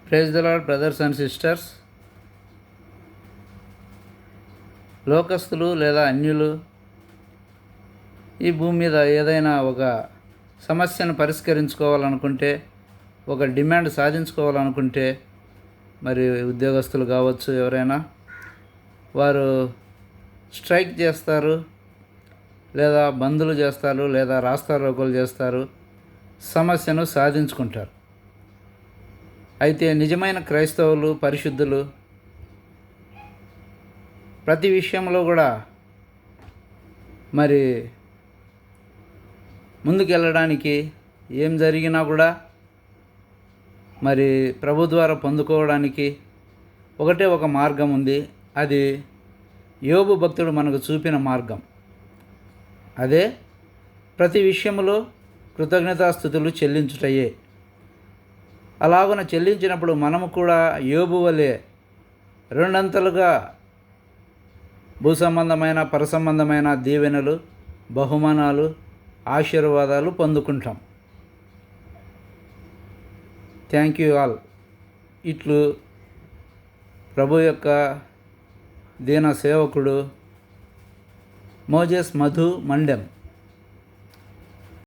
Praise the Lord brothers and sisters. లోకస్తులు లేదా అన్యులు ఈ భూమి మీద ఏదైనా ఒక సమస్యను పరిష్కరించుకోవాలనుకుంటే, ఒక డిమాండ్ సాధించుకోవాలనుకుంటే, మరి ఉద్యోగస్తులు కావచ్చు, ఎవరైనా వారు స్ట్రైక్ చేస్తారు, లేదా బందులు చేస్తారు, లేదా రాస్తారోకోలు చేస్తారు, సమస్యను సాధించుకుంటారు. అయితే నిజమైన క్రైస్తవులు, పరిశుద్ధులు ప్రతి విషయంలో కూడా మరి ముందుకెళ్ళడానికి ఏం జరిగినా కూడా మరి ప్రభు ద్వారా పొందుకోవడానికి ఒకటే ఒక మార్గం ఉంది. అది యోబు భక్తుడు మనకు చూపిన మార్గం. అదే ప్రతి విషయంలో కృతజ్ఞతాస్థుతులు చెల్లించుటయే. అలాగున చెల్లించినప్పుడు మనము కూడా యోబు వలె రెండంతలుగా భూసంబంధమైన పరసంబంధమైన దీవెనలు, బహుమానాలు, ఆశీర్వాదాలు పొందుకుంటాం. Thank you all. ఇట్లు ప్రభు యొక్క దీన సేవకుడు మోజెస్ మధు మండెం.